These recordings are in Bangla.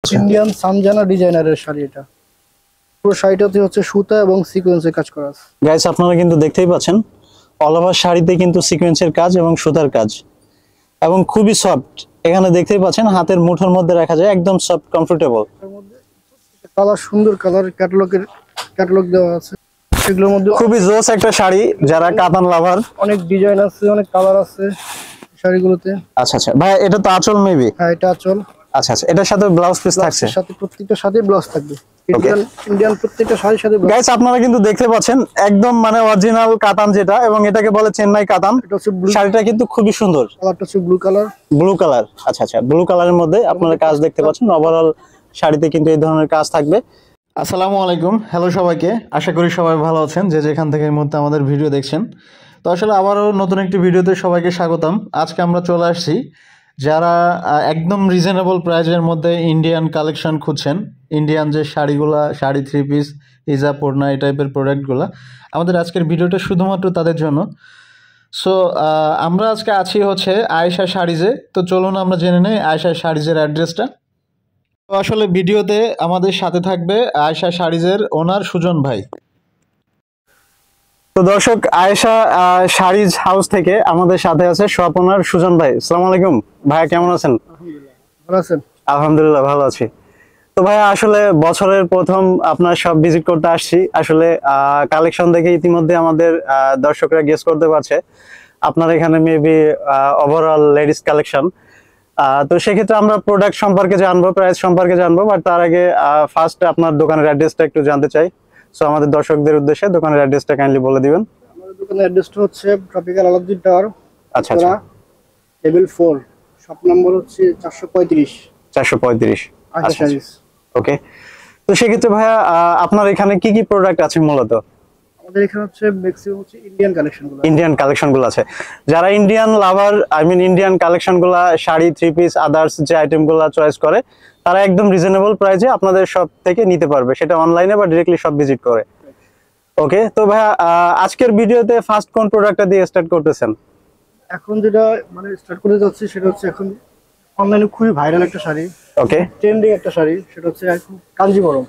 আচ্ছা, ইন্ডিয়ান সানজানা ডিজাইনারের শাড়ি। এটা পুরো শাড়িটাতে হচ্ছে সুতা এবং সিকোয়েন্সের কাজ করা আছে। গাইস আপনারা কিন্তু দেখতেই পাচ্ছেন অল ওভার শাড়িতে কিন্তু সিকোয়েন্সের কাজ এবং সুতার কাজ এবং খুবই সফট। এখানে দেখতেই পাচ্ছেন হাতের মুঠোর মধ্যে রাখা যায়, একদম সফট কমফোর্টেবল। এর মধ্যে কালার, সুন্দর কালার, ক্যাটালগ দেওয়া আছে। সেগুলোর মধ্যে খুবই জোস একটা শাড়ি, যারা কাতান লাভার। অনেক ডিজাইন আছে, অনেক কালার আছে শাড়িগুলোতে। আচ্ছা আচ্ছা ভাই, এটা তো আঁচল মেবি। হ্যাঁ, এটা আঁচল। আচ্ছা আচ্ছা, এটার সাথে ব্লাউজ পিস থাকছে। এর সাথে প্রত্যেকটা সাথে ব্লাউজ থাকবে। ইন্ডিয়ান প্রত্যেকটা শাড়ির সাথে ব্লাউজ। গাইস আপনারা কিন্তু দেখতে পাচ্ছেন একদম মানে অরিজিনাল কাতান, যেটা এবং এটাকে বলে চেন্নাই কাতান। এটা হচ্ছে ব্লু, শাড়িটা কিন্তু খুবই সুন্দর। কালারটা হচ্ছে ব্লু কালার। ব্লু কালার, আচ্ছা আচ্ছা, ব্লু কালারের মধ্যে আপনারা কাজ দেখতে পাচ্ছেন। ওভারঅল শাড়িতে কিন্তু এই ধরনের কাজ থাকবে। আসসালামু আলাইকুম, হ্যালো সবাইকে। আশা করি সবাই ভালো আছেন, যে যেখান থেকে এই মুহূর্তে আমাদের ভিডিও দেখছেন। তো আসলে আবারও নতুন একটি ভিডিওতে সবাইকে স্বাগতম। আজকে আমরা চলে আসছি, যারা একদম রিজনেবল প্রাইজের মধ্যে ইন্ডিয়ান কালেকশন খুঁজছেন, ইন্ডিয়ান যে শাড়িগুলা, শাড়ি, থ্রি পিস, হিজাব, ওড়না, এই টাইপের প্রোডাক্টগুলো, আমাদের আজকের ভিডিওটা শুধুমাত্র তাদের জন্য। সো আমরা আজকে আছি হচ্ছে আয়েশা শাড়িজে। তো চলুন আমরা জেনে নেই আয়েশা শাড়িজের অ্যাড্রেসটা। তো আসলে ভিডিওতে আমাদের সাথে থাকবে আয়েশা শাড়িজের ওনার সুজন ভাই। তো দর্শক, আয়েশা শাড়িজ হাউস থেকে আমাদের সাথে আছে শপ ওনার সুজন ভাই। আসসালামু আলাইকুম ভাইয়া, কেমন আছেন? ভালো আছেন? আলহামদুলিল্লাহ ভালো আছি। তো ভাইয়া আসলে বছরের প্রথম আপনার সব ভিজিট করতে আসছি। আসলে কালেকশন দেখে ইতিমধ্যে আমাদের দর্শকরা গেস করতে পারছে আপনার এখানে মেবি ওভারঅল লেডিস কালেকশন। তো সেক্ষেত্রে আমরা প্রোডাক্ট সম্পর্কে জানবো, প্রাইস সম্পর্কে জানবো, বাট তার আগে ফার্স্ট আপনার দোকানের অ্যাড্রেসটা একটু জানতে চাই। সো আমাদের দর্শকদের উদ্দেশ্যে দোকানের অ্যাড্রেসটা কাইন্ডলি বলে দিবেন। আমাদের দোকানের অ্যাড্রেসটা হচ্ছে ট্রপিক্যাল আলাউদ্দিন টাওয়ার, আচ্ছা আচ্ছা, লেভেল 4, শপ নম্বর হচ্ছে 435। 435। আয়েশা শাড়িজ। ওকে। তো সেক্ষেত্রে ভাইয়া আপনার এখানে কি কি প্রোডাক্ট আছে মূলত? আমাদের এখানে হচ্ছে ম্যাক্সিমাম হচ্ছে ইন্ডিয়ান কালেকশনগুলো। ইন্ডিয়ান কালেকশনগুলো আছে। যারা Indian lover, I mean Indian কালেকশনগুলো, শাড়ি, থ্রি পিস, আদার্স যে আইটেমগুলো চয়েস করে, তারা একদম রিজনেবল প্রাইসে আপনাদের শপ থেকে নিতে পারবে, সেটা অনলাইনে বা ডিরেক্টলি শপ ভিজিট করে। ওকে। তো ভাইয়া আজকের ভিডিওতে ফার্স্ট কোন প্রোডাক্টটা দিয়ে স্টার্ট করতেছেন? এখন যেটা মানে স্টার্ট করে যাচ্ছে সেটা হচ্ছে এখন অনলাইনে খুবই ভাইরাল একটা শাড়ি। ওকে। ট্রেন্ডিং একটা শাড়ি, সেটা হচ্ছে এখন কাঞ্জিবরম।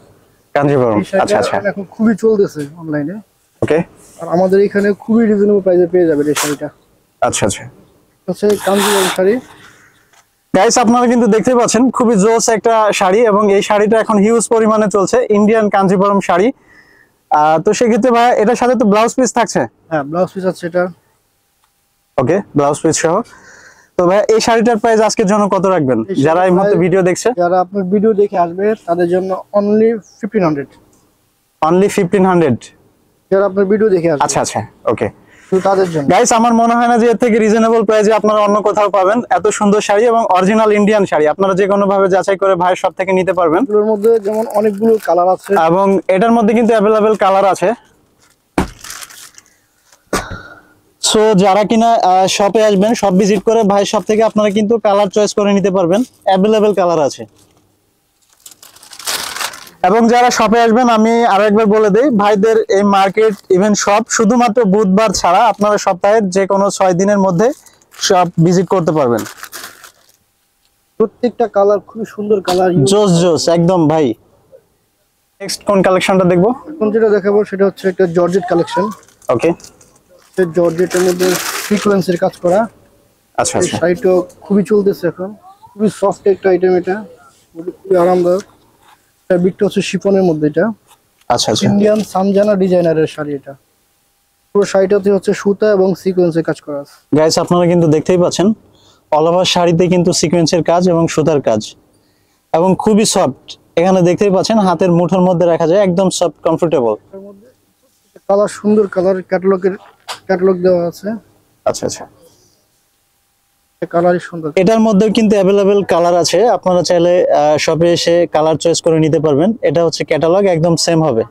কাঞ্জিবরম, আচ্ছা আচ্ছা, এখন খুবই চলতেছে অনলাইনে। ওকে। আর আমাদের এখানে খুবই রিজনেবল প্রাইসে পেয়ে যাবেন এই শাড়িটা। আচ্ছা আচ্ছা, হচ্ছে কাঞ্জিবরম শাড়ি। গাইস আপনারা কিন্তু দেখতে পাচ্ছেন খুবই জোস একটা শাড়ি, এবং এই শাড়িটা এখন হিউজ পরিমাণে চলছে, ইন্ডিয়ান কাঞ্জিবরম শাড়ি। তো সেক্ষেত্রে ভাইয়া এটার সাথে তো ব্লাউজ পিস থাকছে? হ্যাঁ, ব্লাউজ পিস আছে এটা। ওকে, ব্লাউজ পিস সহ। তো ভাই এই শাড়িটার প্রাইস আজকের জন্য কত রাখবেন, যারা এই মুহূর্তে ভিডিও দেখছে? যারা আপনার ভিডিও দেখে আসবে তাদের জন্য অনলি 1500। অনলি 1500? যারা আপনার ভিডিও দেখে আসবে। আচ্ছা আচ্ছা, ওকে। শুধু তাদের জন্য। গাইস আমার মনে হয় না যে এর থেকে রিজনেবল প্রাইসে আপনারা অন্য কোথাও পাবেন এত সুন্দর শাড়ি এবং অরিজিনাল ইন্ডিয়ান শাড়ি। আপনারা যে কোনো ভাবে যাচাই করে ভাইয়ের সব থেকে নিতে পারবেন। এগুলোর মধ্যে যেমন অনেকগুলো কালার আছে, এবং এটার মধ্যে কিন্তু অ্যাভেলেবেল কালার আছে। সো যারা কিনা শপে আসবেন, শপ ভিজিট করে ভাই শপ থেকে আপনারা কিন্তু কালার চয়েস করে নিতে পারবেন, অ্যাভেলেবেল কালার আছে। এবং যারা শপে আসবেন, আমি আরো একবার বলে দেই, ভাইদের এই মার্কেট ইভেন শপ শুধুমাত্র বুধবার ছাড়া আপনারা সপ্তাহের যে কোনো 6 দিনের মধ্যে শপ ভিজিট করতে পারবেন। প্রত্যেকটা কালার খুব সুন্দর কালার, জোস জোস একদম ভাই। নেক্সট কোন কালেকশনটা দেখবো? এখন যেটা দেখাবো সেটা হচ্ছে একটা জর্জেট কালেকশন। ওকে। জর্জেটের মধ্যে সিকোয়েন্সের কাজ করা। আচ্ছা এই আচ্ছা, শাড়িটা খুবই চলতেছে এখন, খুবই সফট একটা আইটেম, এটা খুবই আরামদায়ক। এটা বিটটা হচ্ছে শিফনের মধ্যে। এটা আচ্ছা আচ্ছা, ইন্ডিয়ান সানজানা ডিজাইনারের শাড়ি। এটা পুরো শাড়িটাতে হচ্ছে সুতা এবং সিকোয়েন্সের কাজ করা আছে। গাইস আপনারা কিন্তু দেখতেই পাচ্ছেন অল ওভার শাড়িতে কিন্তু সিকোয়েন্সের কাজ এবং সুতার কাজ এবং খুবই সফট। এখানে দেখতেই পাচ্ছেন হাতের মুঠোর মধ্যে রাখা যায়, একদম সফট কমফোর্টেবল। এর মধ্যে কালার, সুন্দর কালার, ক্যাটালগ দেওয়া আছে। আচ্ছা আচ্ছা, কালারই সুন্দর। এটার মধ্যে কিন্তু অ্যাভেলেবেল কালার আছে, আপনারা চাইলে শপে এসে কালার চয়েস করে নিতে পারবেন। এটা হচ্ছে ক্যাটালগ, একদম সেম হবে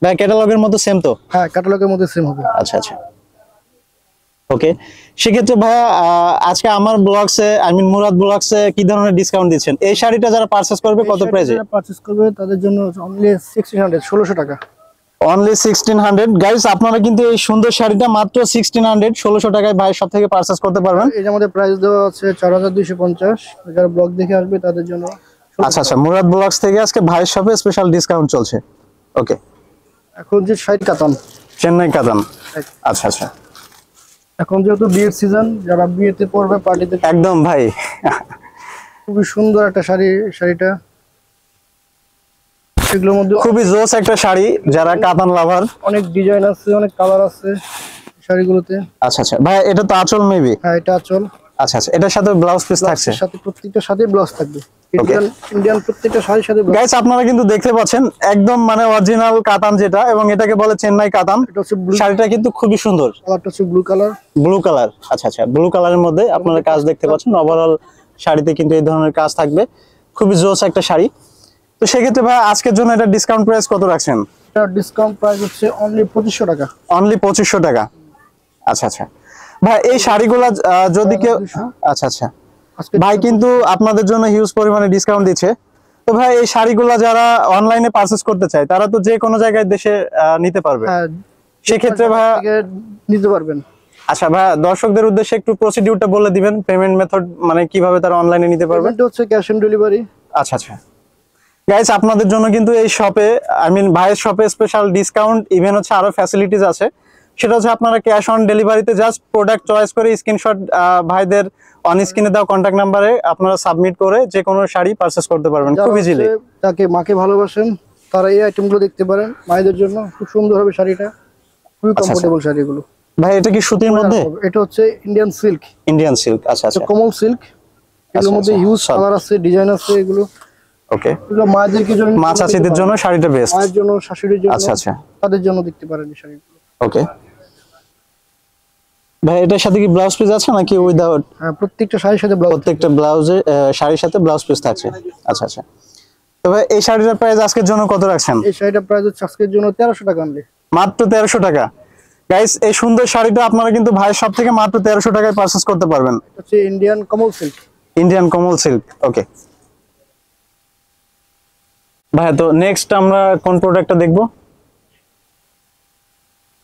ভাই, ক্যাটালগের মতো সেম তো? হ্যাঁ, ক্যাটালগের মধ্যে সেম হবে। আচ্ছা আচ্ছা, ওকে। সেক্ষেত্রে ভাইয়া আজকে আমার ব্লগসে, আই মিন মুরাদ ব্লগসে কি ধরনের ডিসকাউন্ট দিচ্ছেন? এই শাড়িটা যারা পারচেজ করবে কত প্রাইসে? যারা পারচেজ করবে তাদের জন্য অনলি 1600, 1600 টাকা। অনলি 1600। গাইস আপনারা কিন্তু এই সুন্দর শাড়িটা মাত্র 1600, 1600 টাকায় ভাই সব থেকে পারচেজ করতে পারবেন। এই যে আমাদের প্রাইস দেওয়া আছে 4250। যারা ব্লগ দেখে আসবে তাদের জন্য আচ্ছা আচ্ছা, মুরাদ ব্লগস থেকে আজকে ভাইয়ের শপে স্পেশাল ডিসকাউন্ট চলছে। ওকে, এখন যে শাড়ি কাতান, চেন্নাই কাতান। আচ্ছা আচ্ছা, এখন যেহেতু বিয়ের সিজন, যারা বিয়েতে পরবে পার্টিতে, একদম ভাই। খুবই সুন্দর একটা শাড়ি। শাড়িটা এগুলোর মধ্যে খুবই জোস একটা শাড়ি, যারা কাতান লাভার। অনেক ডিজাইন আছে, অনেক কালার আছে শাড়িগুলোতে। আচ্ছা আচ্ছা ভাই, এটা তো আঁচল মেবি। হ্যাঁ, এটা আঁচল। আচ্ছা আচ্ছা, এটার সাথে ব্লাউজ পিস থাকছে। সাথে প্রত্যেকটার সাথে ব্লাউজ থাকবে। ইন্ডিয়ান প্রত্যেকটা শাড়ির সাথে ব্লাউজ। গাইস, আপনারা কিন্তু দেখতে পাচ্ছেন একদম মানে অরিজিনাল কাতান যেটা, এবং এটাকে বলে চেন্নাই কাতান। এটা হচ্ছে ব্লু, শাড়িটা কিন্তু খুবই সুন্দর। কালারটা হচ্ছে ব্লু কালার। ব্লু কালার, আচ্ছা আচ্ছা, ব্লু কালারের মধ্যে আপনারা কাজ দেখতে পাচ্ছেন। ওভারঅল শাড়িতে কিন্তু এই ধরনের কাজ থাকবে, খুবই জোস একটা শাড়ি। তো সেক্ষেত্রে ভাই আজকের জন্য এটা ডিসকাউন্ট প্রাইস কত রাখছেন? এটা ডিসকাউন্ট প্রাইস হচ্ছে অনলি 2500 টাকা। অনলি 2500 টাকা। আচ্ছা আচ্ছা ভাই, এই শাড়িগুলা যদি কেউ, আচ্ছা আচ্ছা ভাই, কিন্তু আপনাদের জন্য হিউজ পরিমাণে ডিসকাউন্ট দিচ্ছে। তো ভাই এই শাড়িগুলা যারা অনলাইনে পারচেজ করতে চায়, তারা তো যে কোনো জায়গায় দেশে নিতে পারবে। হ্যাঁ, সেক্ষেত্রে ভাই নিতে পারবেন। আচ্ছা ভাই, দর্শকদের উদ্দেশ্যে একটু প্রসিডিউরটা বলে দিবেন, পেমেন্ট মেথড মানে কিভাবে তারা অনলাইনে নিতে পারবে? এটা হচ্ছে ক্যাশ অন ডেলিভারি। আচ্ছা আচ্ছা গাইস, আপনাদের জন্য কিন্তু এই শপে, আই মিন ভাইয়ের শপে স্পেশাল ডিসকাউন্ট, ইভেন হচ্ছে আরো ফ্যাসিলিটিস আছে। সেটা হচ্ছে আপনারা ক্যাশ অন ডেলিভারিতে জাস্ট প্রোডাক্ট চয়েস করে স্ক্রিনশট ভাইদের অন স্ক্রিনে দেওয়া কন্ট্যাক্ট নাম্বারে আপনারা সাবমিট করে যে কোনো শাড়ি পারচেজ করতে পারবেন খুব ইজিলি। তাকে মাকে ভালোবাসেন তারা এই আইটেমগুলো দেখতে পারেন। মায়েদের জন্য খুব সুন্দর হবে শাড়িটা, খুবই কমফোর্টেবল শাড়িগুলো। ভাই এটা কি সুতির মধ্যে? এটা হচ্ছে ইন্ডিয়ান সিল্ক। ইন্ডিয়ান সিল্ক, আচ্ছা আচ্ছা, কমল সিল্ক। এগুলোর মধ্যে হিউজ কালার আছে, ডিজাইন আছে এগুলো। ওকে, এগুলো মায়েদের জন্য, মা চাচিদের জন্য শাড়িটা বেস্ট। মায়ের জন্য, শাশুড়ির জন্য, আচ্ছা আচ্ছা, তাদের জন্য দেখতে পারেন এই শাড়িগুলো। ওকে ভাই, এটার সাথে কি ব্লাউজ পিস আছে নাকি উইদাউট? হ্যাঁ, প্রত্যেকটা শাড়ির সাথে ব্লাউজ, প্রত্যেকটা ব্লাউজে শাড়ির সাথে ব্লাউজ পিস থাকছে। আচ্ছা আচ্ছা, তবে এই শাড়িটার প্রাইস আজকের জন্য কত রাখছেন? এই শাড়িটার প্রাইস হচ্ছে আজকের জন্য 1300 টাকা অনলি। মাত্র 1300 টাকা। গাইস, এই সুন্দর শাড়িটা আপনারা কিন্তু ভাইয়ের শপ থেকে মাত্র 1300 টাকায় পারচেজ করতে পারবেন। এটা হচ্ছে ইন্ডিয়ান কমল সিল্ক। ইন্ডিয়ান কমল সিল্ক, ওকে ভাই। তো নেক্সট আমরা কোন প্রোডাক্টটা দেখব?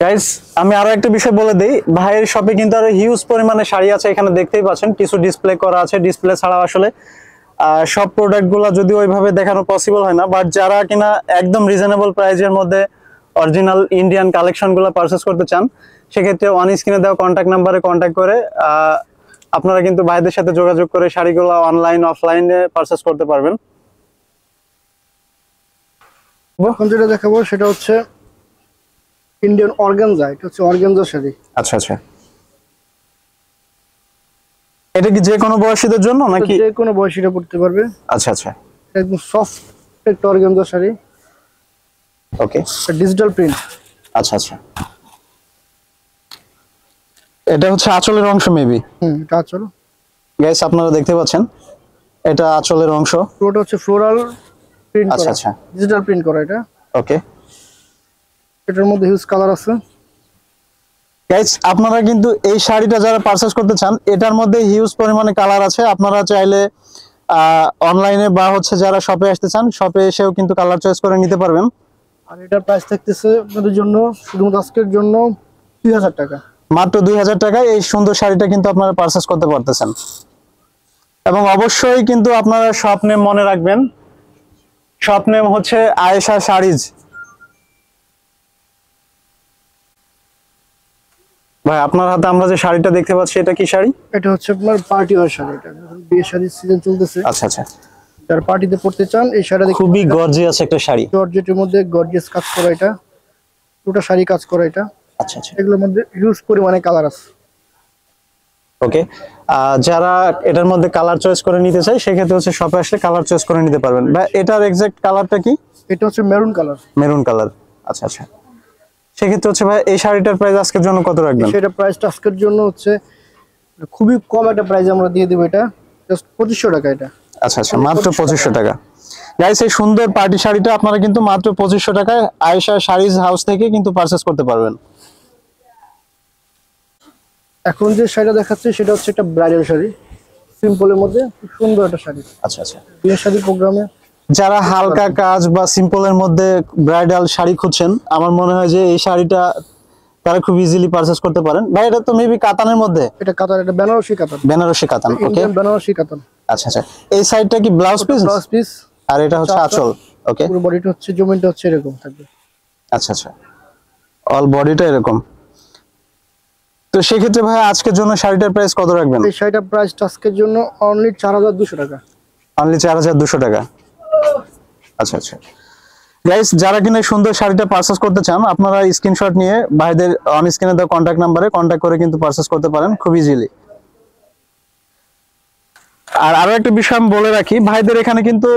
গাইস, আমি আরো একটা বিষয় বলে দেই, ভাইয়ের শপে কিন্তু আরো হিউজ পরিমাণে শাড়ি আছে, এখানে দেখতেই পাচ্ছেন কিছু ডিসপ্লে করা আছে। ডিসপ্লে ছাড়াও আসলে সব প্রোডাক্টগুলো যদি ওইভাবে দেখানো পসিবল হয় না, বাট যারা কিনা একদম রিজনেবল প্রাইজের মধ্যে অরিজিনাল ইন্ডিয়ান কালেকশনগুলো পারচেজ করতে চান, সেক্ষেত্রে অন স্ক্রিনে দেওয়া কন্ট্যাক্ট নাম্বারে কন্ট্যাক্ট করে আপনারা কিন্তু ভাইদের সাথে যোগাযোগ করে শাড়িগুলো অনলাইন অফলাইনে পারচেজ করতে পারবেন। এখন যেটা দেখাবো সেটা হচ্ছে ইন্ডিয়ান অর্গানজা। এটা হচ্ছে অর্গানজা শাড়ি। আচ্ছা আচ্ছা, এটা কি যে কোনো বয়সীদের জন্য নাকি? যে কোনো বয়সীরা পড়তে পারবে। আচ্ছা আচ্ছা, একদম সফট একটা অর্গানজা শাড়ি। ওকে, ডিজিটাল প্রিন্ট। আচ্ছা আচ্ছা, এটা হচ্ছে আঁচলের অংশ মেবি। এটা আঁচল। গাইস, আপনারা দেখতে পাচ্ছেন এটা আঁচলের অংশ। পুরোটা হচ্ছে ফ্লোরাল প্রিন্ট করা। আচ্ছা আচ্ছা, ডিজিটাল প্রিন্ট করা এটা। ওকে, এটার মধ্যে হিউজ কালার আছে। গাইস, আপনারা কিন্তু এই শাড়িটা যারা পারচেজ করতে চান, এটার মধ্যে হিউজ পরিমাণে কালার আছে। আপনারা চাইলে অনলাইনে বা হচ্ছে যারা শপে আসতে চান, শপে এসেও কিন্তু কালার চয়েস করে নিতে পারবেন। আর এটার প্রাইস থাকতেছে আপনাদের জন্য শুধুমাত্র আজকের জন্য 2000 টাকা। মাত্র 2000 টাকায় এই সুন্দর শাড়িটা কিন্তু আপনারা পারচেজ করতে পারতেছেন। এবং অবশ্যই কিন্তু আপনারা শপ নেম মনে রাখবেন, শপ নেম হচ্ছে আয়েশা শাড়িজ। ভাই, আপনার হাতে আমরা যে শাড়িটা দেখতে পাচ্ছি, এটা কি শাড়ি? এটা হচ্ছে আপনার পার্টি ওয়্যার শাড়ি। এটা বিয়ের শাড়ির সিজন চলতেছে। আচ্ছা আচ্ছা, যারা পার্টিতে পড়তে চান এই শাড়িটা খুবই গর্জিয়াস একটা শাড়ি। জর্জেটের মধ্যে গর্জিয়াস কাজ করা, এটা পুরো শাড়ি কাজ করা এটা। আচ্ছা আচ্ছা, এগুলোর মধ্যে হিউজ পরিমাণে কালার আছে। ওকে, যারা এটার মধ্যে কালার চয়েস করে নিতে চায়, সেক্ষেত্রে হচ্ছে শপে আসলে কালার চয়েস করে নিতে পারবেন। ভাই, এটার এক্সাক্ট কালারটা কি? এটা হচ্ছে মেরুন কালার। মেরুন কালার, আচ্ছা আচ্ছা। সেক্ষেত্রে হচ্ছে ভাই এই শাড়িটার প্রাইস আজকের জন্য কত রাখবেন? সেটা প্রাইসটা আজকের জন্য হচ্ছে খুবই কম একটা প্রাইস আমরা দিয়ে দেবো। এটা জাস্ট 2500 টাকা এটা। আচ্ছা আচ্ছা, মাত্র 2500 টাকা। গাইস, এই সুন্দর পার্টি শাড়িটা আপনারা কিন্তু মাত্র 2500 টাকায় আয়েশা শাড়িজ হাউস থেকে কিন্তু পারচেজ করতে পারবেন। এখন যে শাড়িটা দেখাচ্ছে সেটা হচ্ছে একটা ব্রাইডাল শাড়ি, সিম্পলের মধ্যে খুব সুন্দর একটা শাড়ি। আচ্ছা আচ্ছা, বিয়ের শাড়ি প্রোগ্রামে যারা হালকা কাজ বা সিম্পলের মধ্যে ব্রাইডাল শাড়ি খুঁজছেন, আমার মনে হয় যে এই শাড়িটা তারা খুব ইজিলি পারচেজ করতে পারেন। ভাই, এটা তো মেবি কাতানের মধ্যে। এটা কাতান, এটা বেনারসি কাতান। বেনারসি কাতান, ওকে, ইন্ডিয়ান বেনারসি কাতান। আচ্ছা আচ্ছা, এই সাইডটা কি ব্লাউজ পিস? Blouse piece. আর এটা হচ্ছে আঁচল। ওকে, পুরো বডিটা হচ্ছে, জমিনটা হচ্ছে এরকম থাকবে। আচ্ছা আচ্ছা, অল বডিটা এরকম। তো সেক্ষেত্রে ভাই আজকের জন্য শাড়িটার প্রাইস কত রাখবেন? এই শাড়িটার প্রাইস আজকের জন্য অনলি 4200 টাকা। অনলি 4200 টাকা। আচ্ছা আচ্ছা গাইস, যারা কিনা সুন্দর শাড়িটা পারচেজ করতে চান, আপনারা স্ক্রিনশট নিয়ে ভাইদের অন স্ক্রিনে দেওয়া কন্ট্যাক্ট নাম্বারে কন্ট্যাক্ট করে কিন্তু পারচেজ করতে পারেন খুব ইজিলি। আর আরো একটা বিষয় আমি বলে রাখি, ভাইদের এখানে কিন্তু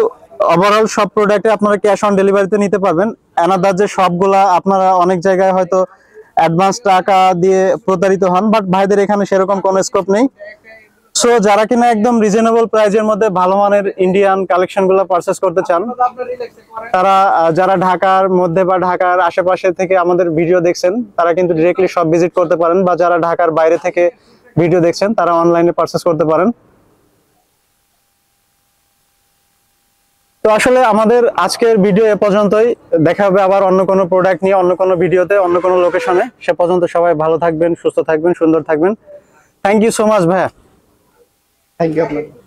ওভারঅল সব প্রোডাক্টে আপনারা ক্যাশ অন ডেলিভারিতে নিতে পারবেন। অ্যানাদার যে সবগুলা আপনারা অনেক জায়গায় হয়তো অ্যাডভান্স টাকা দিয়ে প্রতারিত হন, বাট ভাইদের এখানে সেরকম কোনো স্কোপ নেই। সো যারা কিনা একদম রিজনেবল প্রাইজের মধ্যে ভালো মানের ইন্ডিয়ান কালেকশন গুলো পারচেজ করতে চান, তারা যারা ঢাকার মধ্যে বা ঢাকার আশেপাশে থেকে আমাদের ভিডিও দেখছেন, তারা কিন্তু ডিরেক্টলি শপ ভিজিট করতে পারেন, বা যারা ঢাকার বাইরে থেকে ভিডিও দেখছেন তারা অনলাইনে পারচেজ করতে পারেন। তো আসলে আমাদের আজকের ভিডিও এ পর্যন্তই। দেখা হবে আবার অন্য কোনো প্রোডাক্ট নিয়ে, অন্য কোনো ভিডিওতে, অন্য কোনো লোকেশনে। সে পর্যন্ত সবাই ভালো থাকবেন, সুস্থ থাকবেন, সুন্দর থাকবেন। থ্যাংক ইউ সো মাচ ভাইয়া। থ্যাংক ইউ আপনাকে।